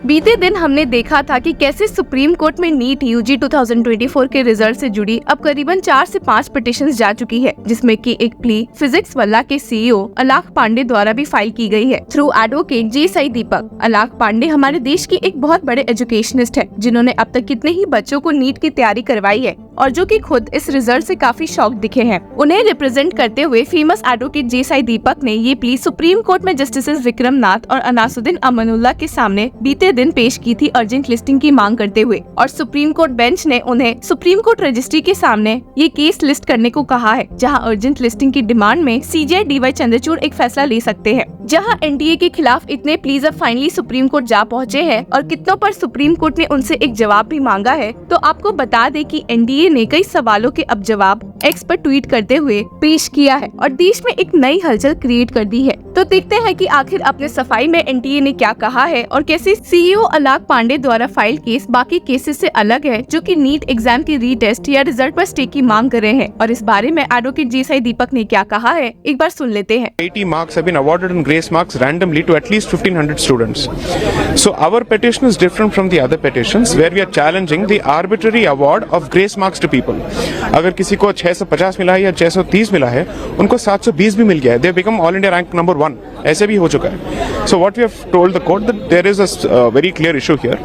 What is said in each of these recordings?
बीते दिन हमने देखा था कि कैसे सुप्रीम कोर्ट में नीट यूजी 2024 के रिजल्ट से जुड़ी अब करीबन 4 से 5 पिटिशंस जा चुकी है, जिसमें कि एक प्ली फिजिक्स वल्ला के सीईओ अलाख पांडे द्वारा भी फाइल की गई है थ्रू एडवोकेट जे साई दीपक। अलाख पांडे हमारे देश की एक बहुत बड़े एजुकेशनिस्ट है, जिन्होंने अब तक कितने ही बच्चों को नीट की तैयारी करवाई है और जो कि खुद इस रिजल्ट से काफी शॉक दिखे हैं। उन्हें रिप्रेजेंट करते हुए फेमस एडवोकेट जे साई दीपक ने ये प्ली सुप्रीम कोर्ट में जस्टिसेस विक्रम नाथ और अनासुद्दीन अमानुल्लाह के सामने बीते दिन पेश की थी अर्जेंट लिस्टिंग की मांग करते हुए, और सुप्रीम कोर्ट बेंच ने उन्हें सुप्रीम कोर्ट रजिस्ट्री के सामने ये केस लिस्ट करने को कहा है, जहां अर्जेंट लिस्टिंग की डिमांड में सीजे डीवाई चंद्रचूड़ एक फैसला ले सकते हैं। जहां एनडीए के खिलाफ इतने प्लीज अब फाइनली सुप्रीम कोर्ट जा पहुंचे हैं और कितनों पर सुप्रीम कोर्ट ने उनसे एक जवाब भी मांगा है, तो आपको बता दें कि एनडीए ने कई सवालों के अब जवाब एक्स पर ट्वीट करते हुए पेश किया है और देश में एक नई हलचल क्रिएट कर दी है। तो देखते हैं कि आखिर अपने सफाई में एनडीए ने क्या कहा है और कैसे सीईओ अलाख पांडे द्वारा फाइल केस बाकी केसेस से अलग है, जो कि नीट एग्जाम की रीटेस्ट या रिजल्ट पर स्टे की मांग कर रहे हैं। और इस बारे में एडवोकेट जे साई दीपक ने क्या कहा है, एक बार सुन लेते हैं। 80 marks have been awarded in grace marks randomly to at least 1500 students. So our petition is different from the other petitions where we are challenging the arbitrary award of grace marks to people. अगर किसी को 650 मिला है या 630 मिला है, उनको 720 भी मिल गया है, they become all India rank number 1. ऐसे भी हो चुका है। So what we have told the court that there is a very clear issue here.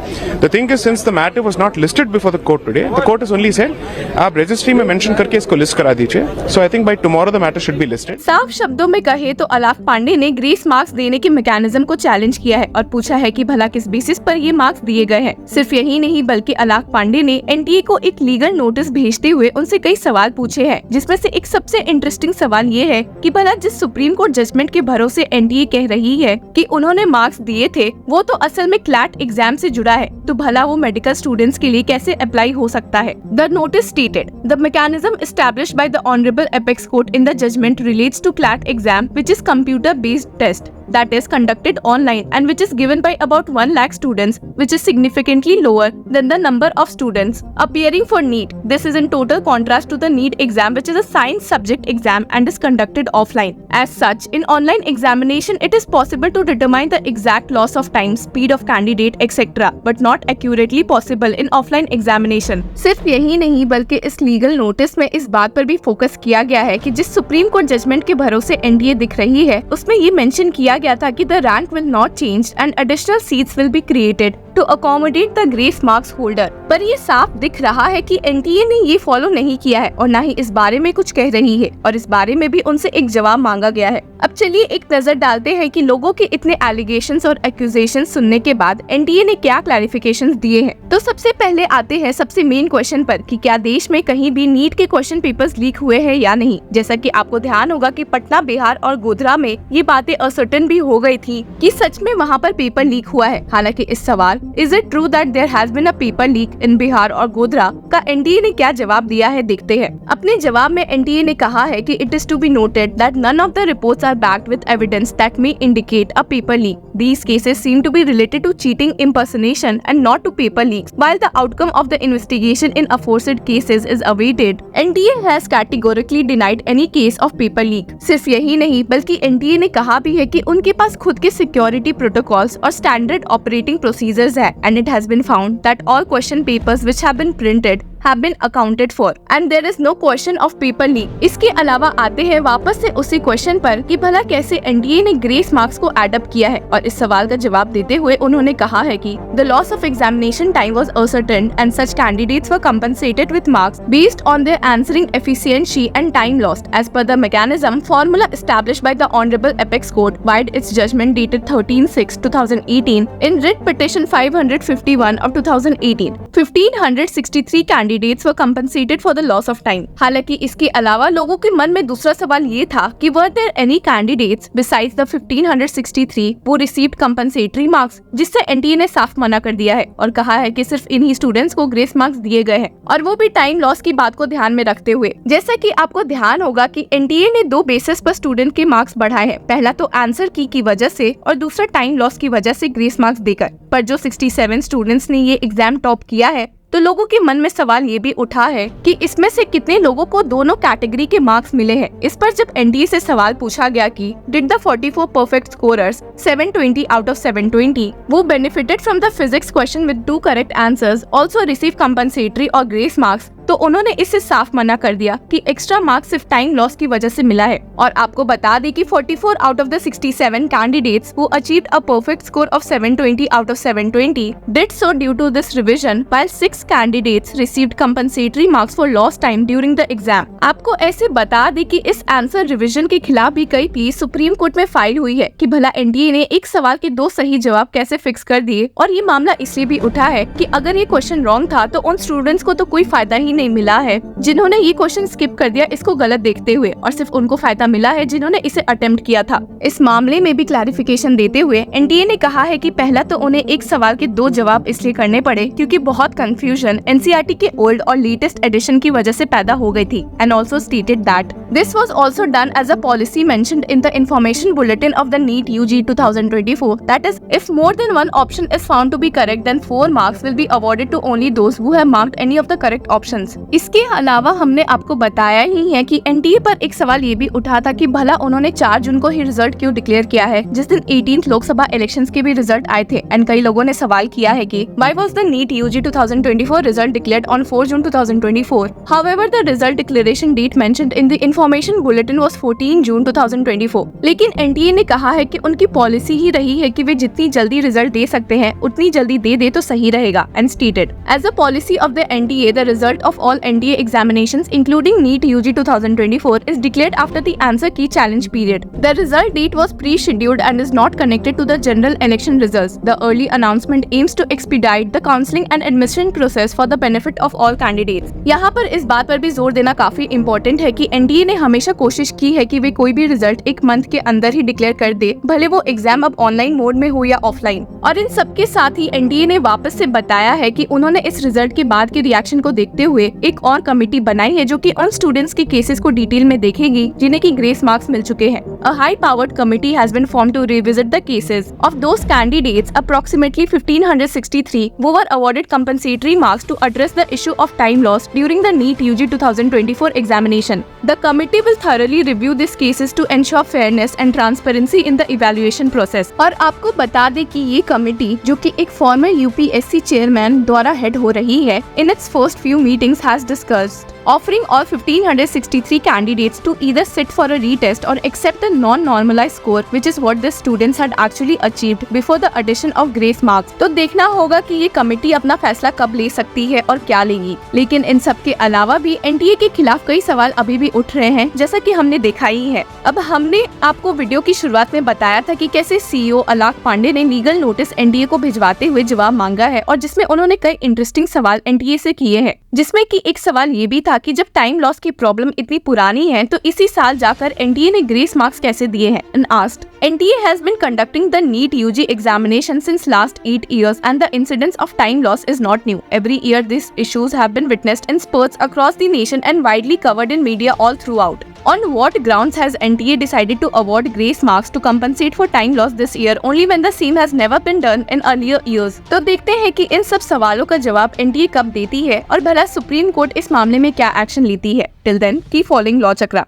The thing is, since the matter was not listed before the court today, the court has only said आप registry में mention करके इसको list करा दीजिए। So I think by tomorrow the matter should be listed. साफ शब्दों में कहे तो अलाख पांडे ने ग्रेस मार्क्स देने के मैकेनिज्म को चैलेंज किया है और पूछा है कि भला किस बेसिस पर ये मार्क्स दिए गए हैं। सिर्फ यही नहीं बल्कि अलाख पांडे ने एनडीए को एक लीगल नोटिस भेजते हुए उनसे कई सवाल पूछे हैं, जिसमें से एक सबसे इंटरेस्टिंग सवाल ये है कि भला जिस सुप्रीम कोर्ट जजमेंट के भरोसे एनडीए कह रही है कि उन्होंने मार्क्स दिए थे, वो तो असल में क्लैट एग्जाम से जुड़ा है, तो भला वो मेडिकल स्टूडेंट्स के लिए कैसे अप्लाई हो सकता है। The notice stated the mechanism established by the honourable apex court in the judgment relates to CLAT exam which is computer based test that is conducted online and which is given by about 1 lakh students, which is significantly lower than the number of students appearing for NEET. This is in total contrast to the NEET exam, which is a science subject exam and is conducted offline. As such, in online examination, it is possible to determine the exact loss of time, speed of candidate, etc., but not accurately possible in offline examination. सिर्फ यही नहीं बल्कि इस legal notice में इस बात पर भी फोकस किया गया है कि जिस सुप्रीम कोर्ट जजमेंट के भरोसे एनडीए दिख रही है, उसमें ये मेंशन किया गया था कि the rank will not change and additional seats will be created to accommodate the grace marks holder. पर ये साफ दिख रहा है कि एनटीए ने ये फॉलो नहीं किया है और न ही इस बारे में कुछ कह रही है और इस बारे में भी उनसे एक जवाब मांगा गया है। अब चलिए एक नजर डालते हैं कि लोगों के इतने एलिगेशंस और एक्यूजेशंस सुनने के बाद एनटीए ने क्या क्लैरिफिकेशंस दिए हैं। तो सबसे पहले आते हैं सबसे मेन क्वेश्चन पर कि क्या देश में कहीं भी नीट के क्वेश्चन पेपर्स लीक हुए हैं या नहीं। जैसा कि आपको ध्यान होगा कि पटना, बिहार और गोधरा में ये बातें असर्टेन भी हो गई थी कि सच में वहाँ पर पेपर लीक हुआ है। हालांकि इस सवाल is it true that there has been a paper leak in Bihar और गोधरा का एनडीए ने क्या जवाब दिया है, देखते हैं। अपने जवाब में एनडीए ने कहा है कि it is to be noted that none of the reports are backed with evidence that may indicate a paper leak. These cases seem to be related to cheating impersonation and not to paper leaks. While the outcome of the investigation in aforesaid cases is awaited, NTA has categorically denied any case of paper leak. सिर्फ यही नहीं बल्कि NTA ने कहा भी है कि उनके पास खुद के security protocols और standard operating procedures है, and it has been found that all question papers which have been printed have been accounted for and there is no question of paper leak. इसके अलावा आते हैं वापस से उसी क्वेश्चन पर कि भला कैसे एनडीए ने ग्रेस मार्क्स को एड अप किया है, और इस सवाल का जवाब देते हुए उन्होंने कहा है कि the loss of examination time was ascertained and such candidates were compensated with marks based on their answering efficiency and time lost as per the mechanism formula established by the Honorable Apex Court vide its judgment dated 13/6/2018 in writ petition 551 of 2018. 1563 candidates were compensated for the loss of time. हालांकि इसके अलावा लोगों के मन में दूसरा सवाल ये था कि were there any candidates besides the 1563 who received compensatory marks, जिससे एनटीए ने साफ मना कर दिया है और कहा है कि सिर्फ इन्हीं स्टूडेंट्स को ग्रेस मार्क्स दिए गए हैं, और वो भी टाइम लॉस की बात को ध्यान में रखते हुए। जैसा कि आपको ध्यान होगा कि एनटीए ने 2 बेसिस पर स्टूडेंट के मार्क्स बढ़ाए हैं, पहला तो आंसर की वजह से और दूसरा टाइम लॉस की वजह से ग्रेस मार्क्स देकर। पर जो 67 स्टूडेंट्स ने ये एग्जाम टॉप किया है तो लोगों के मन में सवाल ये भी उठा है कि इसमें से कितने लोगों को दोनों कैटेगरी के मार्क्स मिले हैं। इस पर जब एनटीए से सवाल पूछा गया कि did the 44 perfect scorers 720 out of 720 वो benefited from the physics question with 2 correct answers also receive compensatory और ग्रेस मार्क्स, तो उन्होंने इससे साफ मना कर दिया कि एक्स्ट्रा मार्क्स सिर्फ टाइम लॉस की वजह से मिला है। और आपको बता दें कि 44 out of the 67 candidates who achieved a perfect score of 720 out of 720 did so due to this revision, while 6 candidates received compensatory marks for lost time during the exam। आपको ऐसे बता दें कि इस आंसर रिविजन के खिलाफ भी कई प्लीज सुप्रीम कोर्ट में फाइल हुई है कि भला एनटीए ने एक सवाल के 2 सही जवाब कैसे फिक्स कर दिए। और ये मामला इसलिए भी उठा है कि अगर ये क्वेश्चन रॉन्ग था तो उन स्टूडेंट्स को तो कोई फायदा ही नहीं मिला है जिन्होंने ये क्वेश्चन स्किप कर दिया इसको गलत देखते हुए, और सिर्फ उनको फायदा मिला है जिन्होंने इसे अटेम्प्ट किया था। इस मामले में भी क्लैरिफिकेशन देते हुए एनटीए ने कहा है कि पहला तो उन्हें एक सवाल के 2 जवाब इसलिए करने पड़े क्योंकि बहुत कंफ्यूजन एनसीईआरटी के ओल्ड और लेटेस्ट एडिशन की वजह से पैदा हो गई थी, and also stated that this was also done as a policy mentioned in the information bulletin of the NEET UG 2024, that is if more than one option is found to be correct then 4 marks will be awarded to only those who have marked any of the correct options. इसके अलावा हमने आपको बताया ही है कि NTA पर एक सवाल ये भी उठा था कि भला उन्होंने 4 जून को ही रिजल्ट क्यों डिक्लेयर किया है, जिस दिन 18th लोकसभा इलेक्शंस के भी रिजल्ट आए थे। एंड कई लोगों ने सवाल किया है कि why was the NEET UG 2024 result declared on 4 June 2024। However the result declaration date mentioned in the information bulletin was 14 June 2024। लेकिन एनटीए ने कहा है कि उनकी पॉलिसी ही रही है कि वे जितनी जल्दी रिजल्ट दे सकते हैं उतनी जल्दी दे तो सही रहेगा, and stated as a policy of the NTA the result of all NTA examinations including NEET UG 2024 is declared after the answer key challenge period. The result date was pre-scheduled and is not connected to the general election results. The early announcement aims to expedite the counseling and admission process for the benefit of all candidates. यहाँ पर इस बात पर भी जोर देना काफी important है कि एनटीए ने हमेशा कोशिश की है कि वे कोई भी रिजल्ट एक मंथ के अंदर ही डिक्लेयर कर दे, भले वो एग्जाम अब ऑनलाइन मोड में हो या ऑफलाइन। और इन सब के साथ ही एनटीए ने वापस से बताया है कि उन्होंने इस रिजल्ट के बाद के रिएक्शन को देखते हुए एक और कमेटी बनाई है जो कि उन स्टूडेंट्स के केसेस को डिटेल में देखेगी जिन्हें की ग्रेस मार्क्स मिल चुके हैं। A high-powered committee has been formed to revisit the cases of those candidates, approximately 1563, who were awarded compensatory marks to address the issue of time lost during the NEET UG 2024 examination. The committee will thoroughly review these cases to ensure fairness and transparency in the evaluation process. और आपको बता दें कि ये committee जो कि एक farmer UPSC chairman द्वारा हेड हो रही है, in its first few meetings has discussed offering all 1563 candidates to either sit for a retest or accept a non-normalized score, which is what the students had actually achieved before the addition of grace marks. तो देखना होगा कि ये committee अपना फैसला कब ले सकती है और क्या लेगी। लेकिन इन सब के अलावा भी एनटीए के खिलाफ कई सवाल अभी भी उठ रहे हैं, जैसा कि हमने देखा ही है। अब हमने आपको वीडियो की शुरुआत में बताया था कि कैसे सीईओ अलाक पांडे ने लीगल नोटिस एनटीए को भिजवाते हुए जवाब मांगा है, और जिसमें उन्होंने कई इंटरेस्टिंग सवाल एनटीए से किए हैं, जिसमें कि एक सवाल ये भी था कि जब टाइम लॉस की प्रॉब्लम इतनी पुरानी है तो इसी साल जाकर एनटीए ने ग्रेस मार्क्स कैसे दिए हैं। And asked, NTA has been conducting the NEET UG examination since last 8 years and the incidence of time loss is not new. Every year these issues have been witnessed in spurts across the nation and widely covered in media all throughout. On what grounds has NTA decided to award grace marks to compensate for time loss this year only when the same has never been done in earlier years? तो देखते हैं कि इन सब सवालों का जवाब NTA कब देती है और भला सुप्रीम कोर्ट इस मामले में क्या एक्शन लेती है। Till then, keep following law चक्रा।